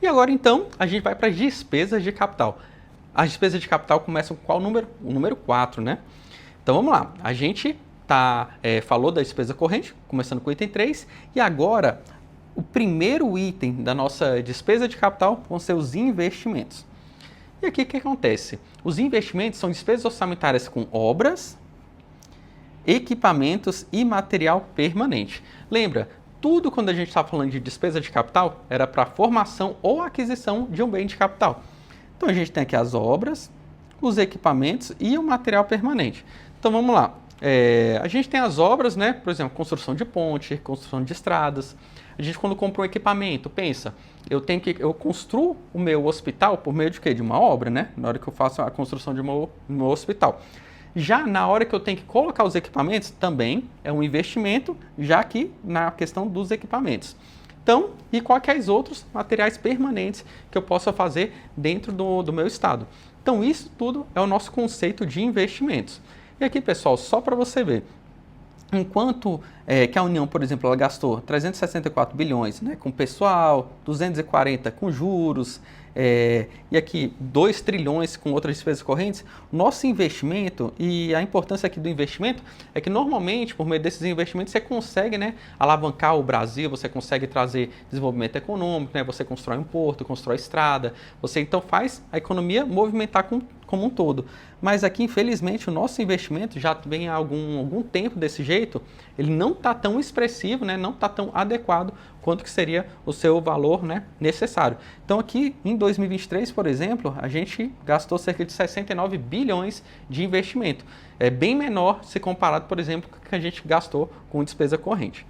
E agora, então, a gente vai para as despesas de capital. As despesas de capital começam com qual número? O número 4, né? Então, vamos lá. A gente falou da despesa corrente, começando com o item 3, e agora, o primeiro item da nossa despesa de capital vão ser os investimentos. E aqui o que acontece? Os investimentos são despesas orçamentárias com obras, equipamentos e material permanente. Lembra, tudo quando a gente está falando de despesa de capital era para formação ou aquisição de um bem de capital. Então a gente tem aqui as obras, os equipamentos e o material permanente. Então vamos lá. A gente tem as obras, né? Por exemplo, construção de ponte, construção de estradas. A gente quando compra um equipamento, pensa, eu construo o meu hospital por meio de quê? De uma obra, né? Na hora que eu faço a construção de um hospital. Já na hora que eu tenho que colocar os equipamentos, também é um investimento, já que na questão dos equipamentos. Então, e quais outros materiais permanentes que eu possa fazer dentro do meu estado. Então, isso tudo é o nosso conceito de investimentos. E aqui, pessoal, só para você ver, enquanto que a União, por exemplo, ela gastou 364 bilhões, né, com pessoal, 240 com juros, e aqui 2 trilhões com outras despesas correntes, nosso investimento e a importância aqui do investimento é que normalmente, por meio desses investimentos, você consegue, né, alavancar o Brasil, você consegue trazer desenvolvimento econômico, né, você constrói um porto, constrói estrada, você então faz a economia movimentar como um todo. Mas aqui, infelizmente, o nosso investimento já vem há algum tempo desse jeito, ele não está tão expressivo, né, não está tão adequado quanto que seria o seu valor, né, necessário. Então aqui, em 2023, por exemplo, a gente gastou cerca de 69 bilhões de investimento. É bem menor se comparado, por exemplo, com o que a gente gastou com despesa corrente.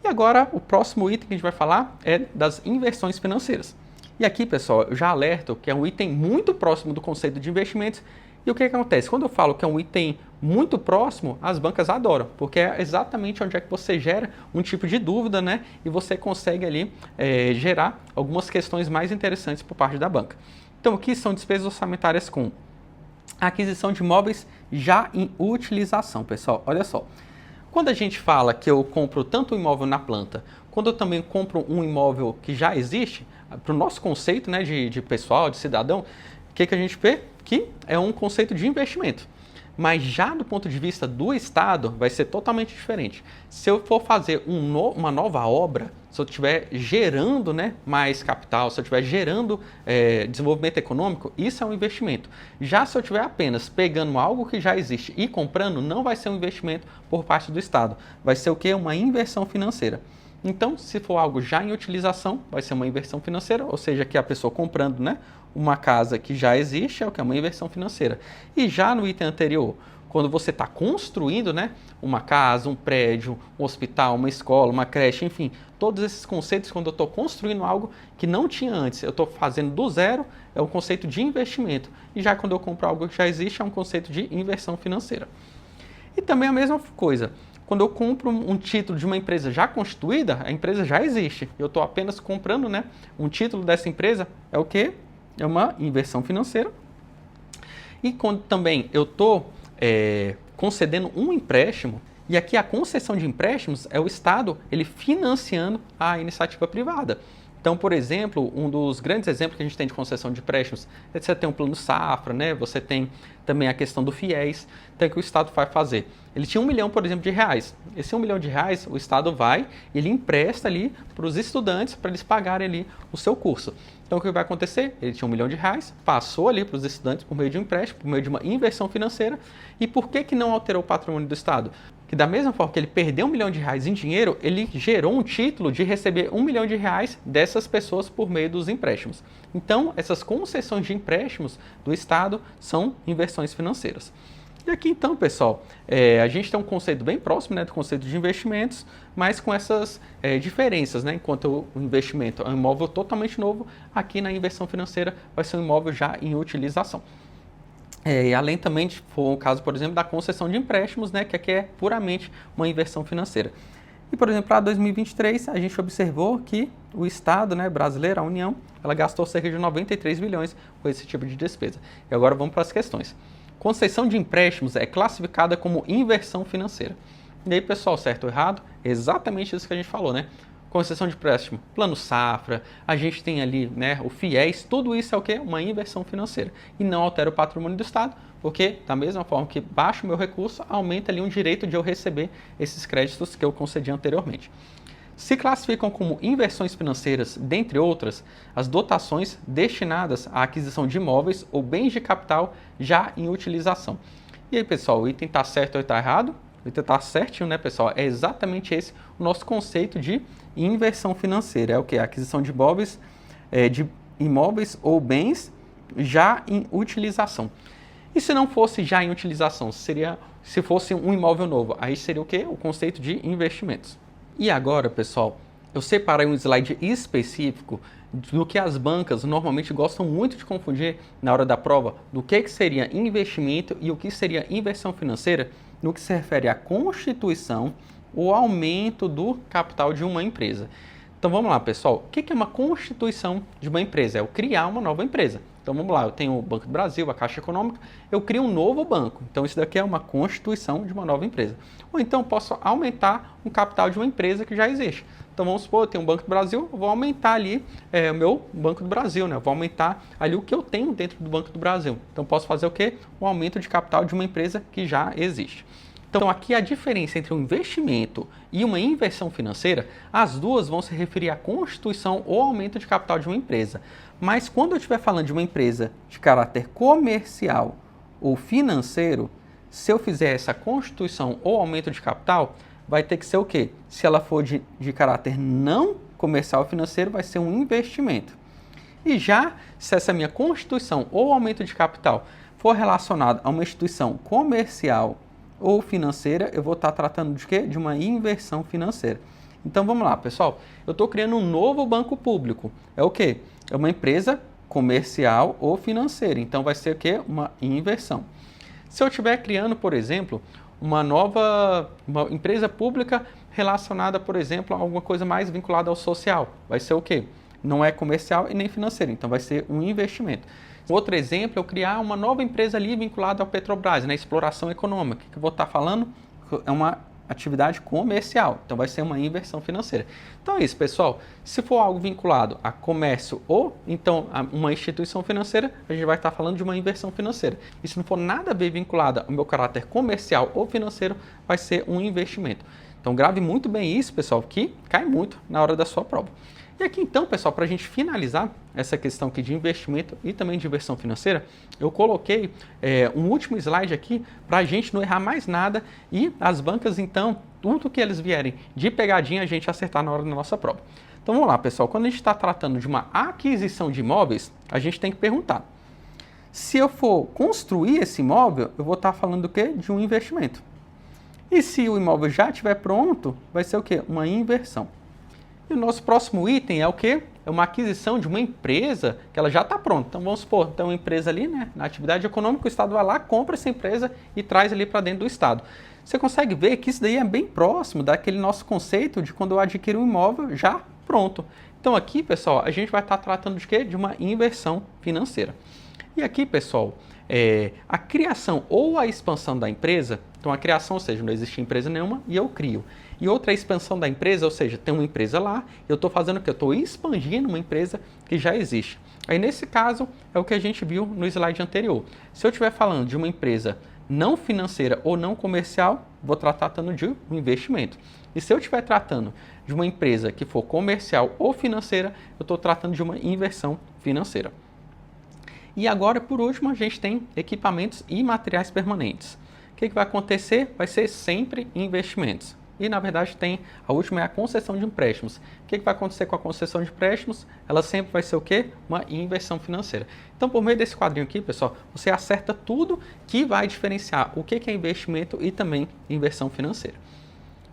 E agora, o próximo item que a gente vai falar é das inversões financeiras. E aqui, pessoal, eu já alerto que é um item muito próximo do conceito de investimentos. E o que acontece? Quando eu falo que é um item muito próximo, as bancas adoram, porque é exatamente onde é que você gera um tipo de dúvida, né? E você consegue ali gerar algumas questões mais interessantes por parte da banca. Então, aqui são despesas orçamentárias com aquisição de imóveis já em utilização, pessoal. Olha só. Quando a gente fala que eu compro tanto um imóvel na planta, quando eu também compro um imóvel que já existe, para o nosso conceito, né, de pessoal, de cidadão, o que a gente vê? Que é um conceito de investimento. Mas já do ponto de vista do Estado, vai ser totalmente diferente. Se eu for fazer uma nova obra, se eu estiver gerando, né, mais capital, se eu estiver gerando desenvolvimento econômico, isso é um investimento. Já se eu estiver apenas pegando algo que já existe e comprando, não vai ser um investimento por parte do Estado. Vai ser o quê? Uma inversão financeira. Então, se for algo já em utilização, vai ser uma inversão financeira, ou seja, que a pessoa comprando, né, uma casa que já existe, é o que é uma inversão financeira. E já no item anterior, quando você está construindo, né, uma casa, um prédio, um hospital, uma escola, uma creche, enfim, todos esses conceitos, quando eu estou construindo algo que não tinha antes, eu estou fazendo do zero, é um conceito de investimento. E já quando eu compro algo que já existe, é um conceito de inversão financeira. E também a mesma coisa. Quando eu compro um título de uma empresa já constituída, a empresa já existe. Eu estou apenas comprando, né, um título dessa empresa, é o quê? É uma inversão financeira. E quando também eu estou concedendo um empréstimo, e aqui a concessão de empréstimos é o Estado ele financiando a iniciativa privada. Então, por exemplo, um dos grandes exemplos que a gente tem de concessão de empréstimos é que você tem um plano safra, né? Você tem também a questão do FIES. Então, o que o Estado vai fazer? Ele tinha 1 milhão, por exemplo, de reais. Esse 1 milhão de reais, o Estado vai e ele empresta ali para os estudantes para eles pagarem ali o seu curso. Então, o que vai acontecer? Ele tinha 1 milhão de reais, passou ali para os estudantes por meio de um empréstimo, por meio de uma inversão financeira. E por que não alterou o patrimônio do Estado? Que da mesma forma que ele perdeu 1 milhão de reais em dinheiro, ele gerou um título de receber 1 milhão de reais dessas pessoas por meio dos empréstimos. Então, essas concessões de empréstimos do Estado são inversões financeiras. E aqui então, pessoal, a gente tem um conceito bem próximo, né, do conceito de investimentos, mas com essas diferenças, né? Enquanto o investimento é um imóvel totalmente novo, aqui na inversão financeira vai ser um imóvel já em utilização. E além também de for o caso, por exemplo, da concessão de empréstimos, né, que aqui é puramente uma inversão financeira. E, por exemplo, para 2023, a gente observou que o Estado, né, brasileiro, a União, ela gastou cerca de 93 bilhões com esse tipo de despesa. E agora vamos para as questões. Concessão de empréstimos é classificada como inversão financeira. E aí, pessoal, certo ou errado? Exatamente isso que a gente falou, né? concessão de empréstimo, plano safra, a gente tem ali, né, o FIES, tudo isso é o quê? Uma inversão financeira. E não altera o patrimônio do Estado, porque da mesma forma que baixa o meu recurso, aumenta ali um direito de eu receber esses créditos que eu concedi anteriormente. Se classificam como inversões financeiras, dentre outras, as dotações destinadas à aquisição de imóveis ou bens de capital já em utilização. E aí, pessoal, o item está certo ou está errado? O item está certinho, né, pessoal? É exatamente esse o nosso conceito de inversão financeira. É o que? A aquisição de imóveis ou bens já em utilização. E se não fosse já em utilização, se fosse um imóvel novo, aí seria o quê? O conceito de investimentos. E agora, pessoal, eu separei um slide específico do que as bancas normalmente gostam muito de confundir na hora da prova, do que seria investimento e o que seria inversão financeira, no que se refere à constituição ou aumento do capital de uma empresa. Então vamos lá, pessoal. O que é uma constituição de uma empresa? É eu criar uma nova empresa. Então vamos lá, eu tenho o Banco do Brasil, a Caixa Econômica, eu crio um novo banco. Então isso daqui é uma constituição de uma nova empresa. Ou então eu posso aumentar o capital de uma empresa que já existe. Então vamos supor, eu tenho um Banco do Brasil, eu vou aumentar ali o meu Banco do Brasil, né? Eu vou aumentar ali o que eu tenho dentro do Banco do Brasil. Então eu posso fazer o quê? Um aumento de capital de uma empresa que já existe. Então aqui a diferença entre um investimento e uma inversão financeira, as duas vão se referir à constituição ou aumento de capital de uma empresa. Mas quando eu estiver falando de uma empresa de caráter comercial ou financeiro, se eu fizer essa constituição ou aumento de capital, vai ter que ser o quê? Se ela for de caráter não comercial ou financeiro, vai ser um investimento. E já se essa minha constituição ou aumento de capital for relacionado a uma instituição comercial ou financeira, eu vou estar tratando de quê? De uma inversão financeira. Então vamos lá, pessoal. Eu estou criando um novo banco público. É o quê? É uma empresa comercial ou financeira. Então vai ser o quê? Uma inversão. Se eu estiver criando, por exemplo, uma empresa pública relacionada, por exemplo, a alguma coisa mais vinculada ao social, vai ser o quê? Não é comercial e nem financeiro. Então vai ser um investimento. Outro exemplo é eu criar uma nova empresa ali vinculada ao Petrobras, na exploração econômica. O que eu vou estar falando? É uma atividade comercial, então vai ser uma inversão financeira. Então é isso, pessoal. Se for algo vinculado a comércio ou então a uma instituição financeira, a gente vai estar falando de uma inversão financeira. E se não for nada a ver vinculada ao meu caráter comercial ou financeiro, vai ser um investimento. Então grave muito bem isso, pessoal, que cai muito na hora da sua prova. E aqui então, pessoal, para a gente finalizar essa questão aqui de investimento e também de inversão financeira, eu coloquei um último slide aqui para a gente não errar mais nada e as bancas, então, tudo que eles vierem de pegadinha, a gente acertar na hora da nossa prova. Então vamos lá, pessoal, quando a gente está tratando de uma aquisição de imóveis, a gente tem que perguntar, se eu for construir esse imóvel, eu vou estar falando do quê? De um investimento. E se o imóvel já estiver pronto, vai ser o quê? Uma inversão. E o nosso próximo item é o quê? É uma aquisição de uma empresa que ela já está pronta. Então vamos supor, tem uma empresa ali, né, na atividade econômica, o Estado vai lá, compra essa empresa e traz ali para dentro do Estado. Você consegue ver que isso daí é bem próximo daquele nosso conceito de quando eu adquiro um imóvel já pronto. Então aqui, pessoal, a gente vai estar tratando de quê? De uma inversão financeira. E aqui, pessoal, a criação ou a expansão da empresa, então a criação, ou seja, não existe empresa nenhuma e eu crio. E outra é a expansão da empresa, ou seja, tem uma empresa lá, eu estou fazendo o que? Eu estou expandindo uma empresa que já existe. Aí nesse caso é o que a gente viu no slide anterior. Se eu estiver falando de uma empresa não financeira ou não comercial, vou estar tratando de um investimento. E se eu estiver tratando de uma empresa que for comercial ou financeira, eu estou tratando de uma inversão financeira. E agora, por último, a gente tem equipamentos e materiais permanentes. O que vai acontecer? Vai ser sempre investimentos. E, na verdade, a última é a concessão de empréstimos. O que vai acontecer com a concessão de empréstimos? Ela sempre vai ser o quê? Uma inversão financeira. Então, por meio desse quadrinho aqui, pessoal, você acerta tudo que vai diferenciar o que é investimento e também inversão financeira.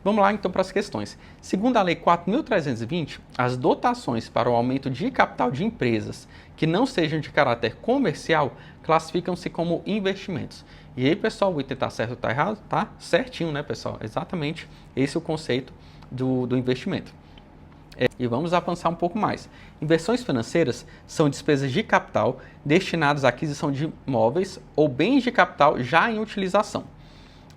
Vamos lá, então, para as questões. Segundo a Lei 4.320, as dotações para o aumento de capital de empresas que não sejam de caráter comercial classificam-se como investimentos. E aí, pessoal, o item está certo ou está errado? Tá certinho, né, pessoal? Exatamente esse é o conceito do investimento. E vamos avançar um pouco mais. Inversões financeiras são despesas de capital destinadas à aquisição de imóveis ou bens de capital já em utilização.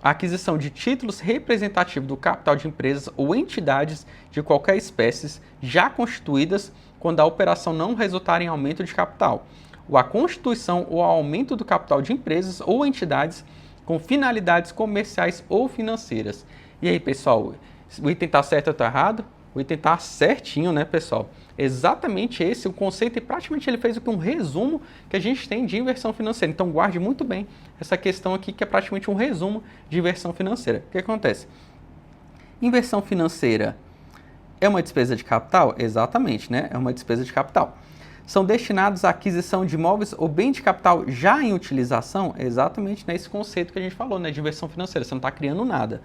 a aquisição de títulos representativos do capital de empresas ou entidades de qualquer espécie já constituídas quando a operação não resultar em aumento de capital, ou a constituição ou aumento do capital de empresas ou entidades com finalidades comerciais ou financeiras. E aí, pessoal, o item está certo ou está errado? O item está certinho, né, pessoal? Exatamente esse o conceito, e praticamente ele fez um resumo que a gente tem de inversão financeira. Então guarde muito bem essa questão aqui, que é praticamente um resumo de inversão financeira. O que acontece? Inversão financeira é uma despesa de capital? Exatamente, né? É uma despesa de capital. São destinados à aquisição de imóveis ou bem de capital já em utilização? Exatamente nesse conceito que a gente falou, né, de inversão financeira. Você não está criando nada.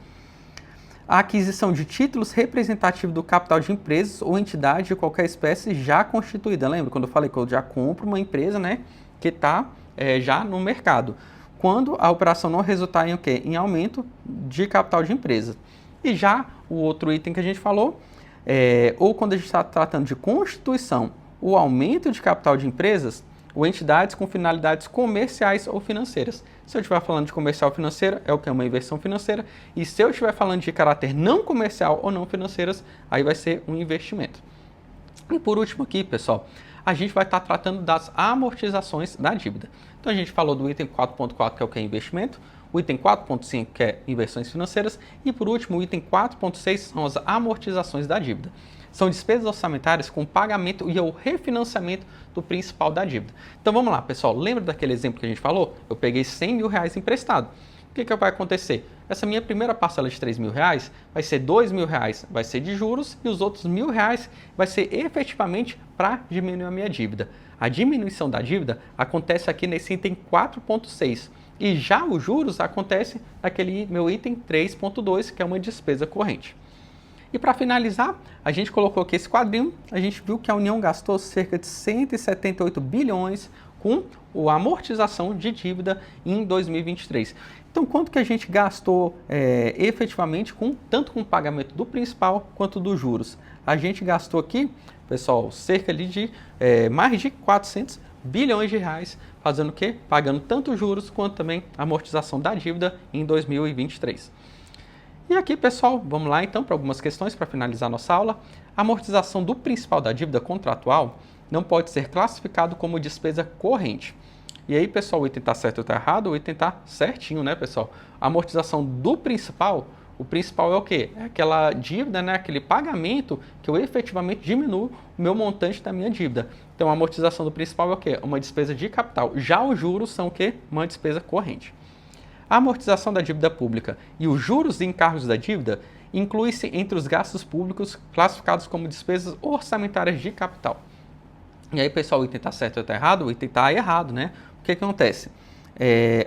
A aquisição de títulos representativos do capital de empresas ou entidade de qualquer espécie já constituída. Lembra quando eu falei que eu já compro uma empresa, né, que está já no mercado? Quando a operação não resultar em o quê? Em aumento de capital de empresa. E já o outro item que a gente falou, ou quando a gente está tratando de constituição, o aumento de capital de empresas ou entidades com finalidades comerciais ou financeiras. Se eu estiver falando de comercial ou financeira, é o que é uma inversão financeira. E se eu estiver falando de caráter não comercial ou não financeiras, aí vai ser um investimento. E por último aqui, pessoal, a gente vai estar tratando das amortizações da dívida. Então a gente falou do item 4.4, que é o que é investimento, o item 4.5, que é inversões financeiras, e por último o item 4.6 são as amortizações da dívida. São despesas orçamentárias com pagamento e o refinanciamento do principal da dívida. Então vamos lá, pessoal. Lembra daquele exemplo que a gente falou? Eu peguei 100 mil reais emprestado. O que vai acontecer? Essa minha primeira parcela de 3 mil reais vai ser 2 mil reais, vai ser de juros, e os outros 1.000 reais vai ser efetivamente para diminuir a minha dívida. A diminuição da dívida acontece aqui nesse item 4.6. E já os juros acontece naquele meu item 3.2, que é uma despesa corrente. E para finalizar, a gente colocou aqui esse quadrinho, a gente viu que a União gastou cerca de 178 bilhões com a amortização de dívida em 2023. Então, quanto que a gente gastou efetivamente, tanto com o pagamento do principal quanto dos juros? A gente gastou aqui, pessoal, cerca de mais de 400 bilhões de reais, fazendo o quê? Pagando tanto juros quanto também a amortização da dívida em 2023. E aqui, pessoal, vamos lá então para algumas questões para finalizar nossa aula. A amortização do principal da dívida contratual não pode ser classificado como despesa corrente. E aí, pessoal, o item está certo ou está errado? O item está certinho, né, pessoal? A amortização do principal, o principal é o quê? É aquela dívida, né, aquele pagamento que eu efetivamente diminuo o meu montante da minha dívida. Então, a amortização do principal é o quê? Uma despesa de capital. Já os juros são o quê? Uma despesa corrente. A amortização da dívida pública e os juros e encargos da dívida inclui-se entre os gastos públicos classificados como despesas orçamentárias de capital. E aí, pessoal, o item está certo ou está errado? O item está errado, né? O que acontece?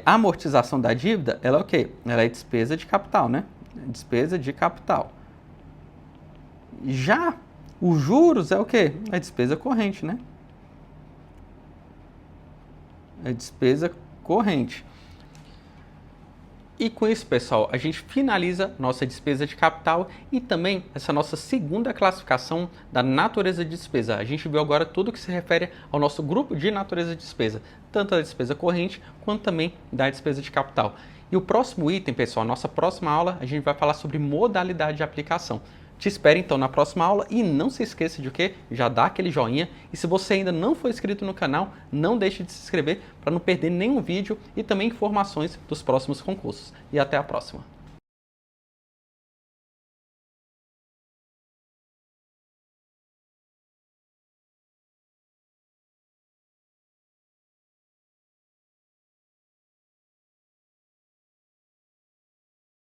A amortização da dívida, ela é o quê? Ela é despesa de capital, né? Despesa de capital. Já os juros é o quê? É despesa corrente, né? É despesa corrente. E com isso, pessoal, a gente finaliza nossa despesa de capital e também essa nossa segunda classificação da natureza de despesa. A gente viu agora tudo que se refere ao nosso grupo de natureza de despesa, tanto da despesa corrente quanto também da despesa de capital. E o próximo item, pessoal, nossa próxima aula, a gente vai falar sobre modalidade de aplicação. Te espero então na próxima aula e não se esqueça de o quê? Já dá aquele joinha, e se você ainda não for inscrito no canal, não deixe de se inscrever para não perder nenhum vídeo e também informações dos próximos concursos. E até a próxima!